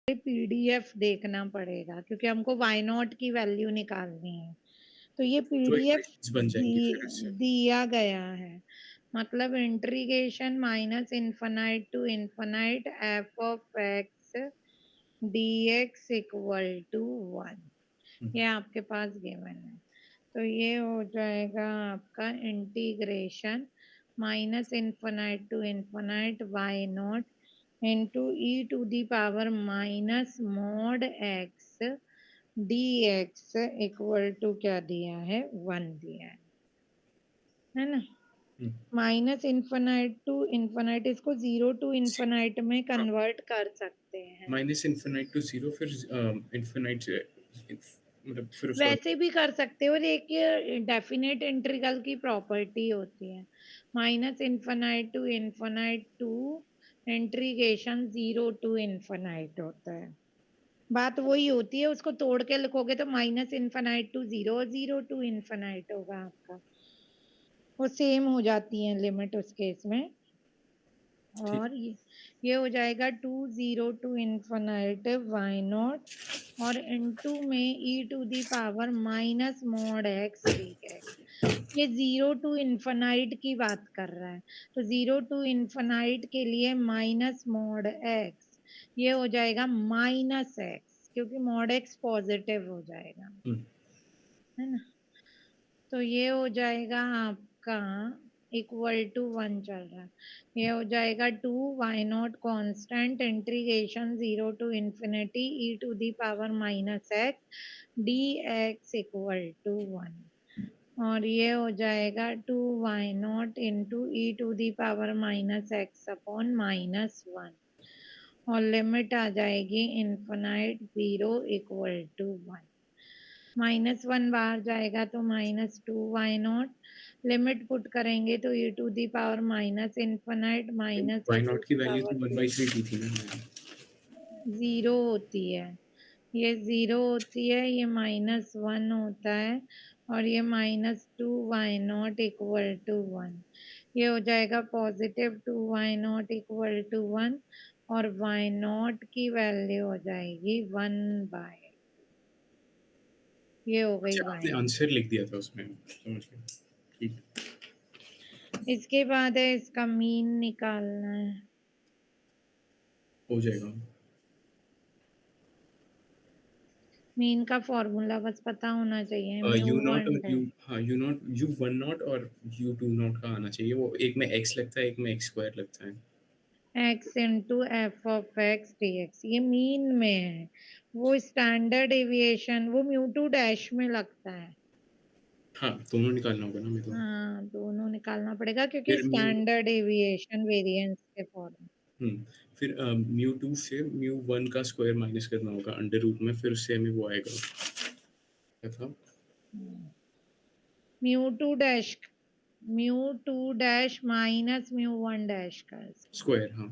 PDF देखना पड़ेगा क्योंकि हमको वाई नॉट की वैल्यू निकालनी है। तो ये तो पीडीएफ इक्वेशंस बन जाएंगी फिर इससे। दिया गया है, मतलब integration minus infinite to infinite F of X dx equal to 1, ये आपके पास गिवन है। तो ये हो जाएगा आपका integration minus infinite to infinite y not into e to the power minus mod x d x equal to क्या दिया है, 1 दिया है ना। माइनस इन्फिनाइट टू इन्फिनाइट, इसको 0 टू इन्फिनाइट में हाँ, कन्वर्ट कर सकते हैं। माइनस इन्फिनाइट टू जीरो, फिर इन्फिनाइट से मतलब फिर उसका। वैसे भी कर सकते हो, एक डेफिनेट इंटीग्रल की प्रॉपर्टी होती है, minus infinite to integration 0 to infinite होता है। बात वही होती है, उसको तोड़ के लिखोगे तो माइनस इन्फिनाइट टू 0 और 0 टू इन्फिनाइट होगा आपका, वो सेम हो जाती है लिमिट उस केस में। ठीक। और ये हो जाएगा 2 0 टू इन्फिनाइट वाई नॉट और इनटू में e to the power minus mod x d x. ये 0 टू इन्फिनाइट की बात कर रहा है, तो 0 टू इन्फिनाइट के लिए माइनस मॉड एक्स, ये हो जाएगा माइनस एक्स क्योंकि मॉड एक्स पॉजिटिव हो जाएगा, है ना। तो ये हो जाएगा आपका इक्वल टू 1 चल रहा है, ये हो जाएगा 2 y0 constant integration 0 to infinity e to the power minus x d x equal to 1, और ये हो जाएगा 2 y0 into e to the power minus x upon minus 1, और लिमिट आ जाएगी इन्फिनाइट 0 इक्वल टू 1। -1 बाहर जाएगा तो -2 y0, लिमिट पुट करेंगे तो e to the power minus infinite minus e y to not की दी वैल्यू पावर तो 1/3 दी थी ना मैंने। 0 होती है, ये 0 होती है, ये -1 होता है, और ये -2 y0 इक्वल टू 1, ये हो जाएगा पॉजिटिव 2 y0 इक्वल टू 1, और y0 की वैल्यू हो जाएगी 1/, ये हो गई अच्छा, आपने y0। आंसर लिख दिया था उसमें, समझ गया। ठीक। इसके बाद है इसका मीन निकालना है। हो जाएगा। मीन का फॉर्मूला बस पता होना चाहिए, म्यू यू नॉट और वन यू, है। हाँ you not, you one not और यू टू नॉट का आना चाहिए। वो एक में एक्स लगता है, एक में एक्स स्क्वायर लगता है। X into F of x d x, ये मीन में है, वो स्टैंडर्ड डेविएशन वो म्यू टू डैश में लगता है। हाँ, दोनों निकालना होगा ना मेरे को। हाँ, दोनों निकालना पड़ेगा क्योंकि फिर म्यू, स्टैंडर्ड डेविएशन वेरिएंस के फॉर्म। फिर म्यू टू से म्यू वन का स्क्वायर माइनस करना होगा अंडर रूट में, फिर उससे हमें वो आएगा, क्या था? Mu two dash, mu two dash minus mu one dash का स्क्वायर, हाँ।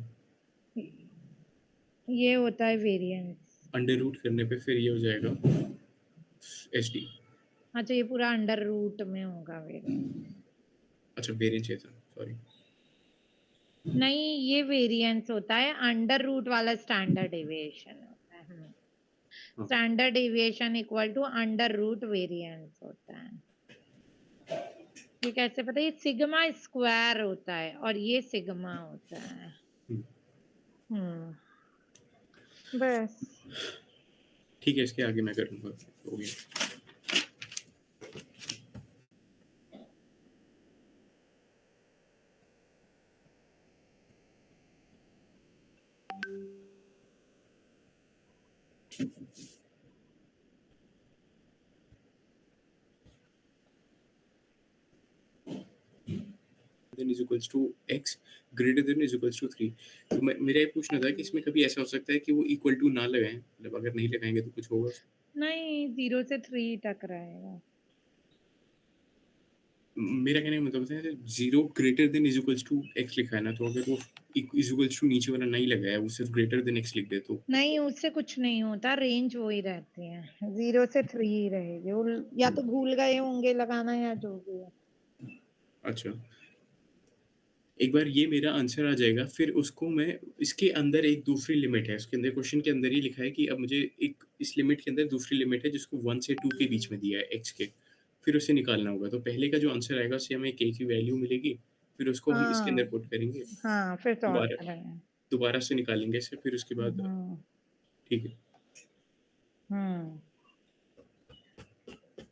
ये होता है वेरिएंस। अंडर रूट करने पे फिर ये हो जाएगा एच डी। अच्छा, ये पूरा अंडर रूट में होगा वेरिएंस। अच्छा, वेरिएंस है, सॉरी। नहीं, ये वेरिएंस होता है, अंडर रूट वाला स्टैंडर्ड डेविएशन होता है। हाँ, standard deviation equal to under root variance होता है। ये कैसे पता है, ये सिग्मा स्क्वायर होता है और ये सिग्मा होता है। हम्म, बस। ठीक है, इसके आगे मैं करूँगा, हो गया। Than is equals to x greater than is equals to 3। तो मेरा ये पूछना था कि इसमें कभी ऐसा हो सकता है कि वो इक्वल टू ना लगाएं, मतलब अगर नहीं लगाएंगे तो कुछ होगा? नहीं, 0 से 3 तक रहेगा। मेरा कहने का मतलब है, zero greater than is equals to x लिखा है ना, तो अगर वो इज इक्वल्स टू नीचे वाला नहीं लगाया, वो सिर्फ ग्रेटर देन एक्स लिख दे तो? नहीं, उससे कुछ नहीं होता, रेंज वही रहती है, 0 से 3 ही रहेगी। वो या तो भूल गए होंगे लगाना या जो भी है। अच्छा, एक बार ये मेरा आंसर आ जाएगा, फिर उसको मैं इसके अंदर एक दूसरी लिमिट है, उसके अंदर क्वेश्चन के अंदर ही लिखा है कि अब मुझे एक इस लिमिट के अंदर दूसरी लिमिट है जिसको 1 से 2 के बीच में दिया है x के, फिर उसे निकालना होगा। तो पहले का जो आंसर आएगा उससे हमें k की वैल्यू मिलेगी, फिर उसको हम इसके अंदर हाँ, पुट करेंगे, हाँ, फिर सॉल्व दोबारा करेंगे। दोबारा से निकालेंगे इसे, फिर उसके बाद हुँ, ठीक है। हुँ।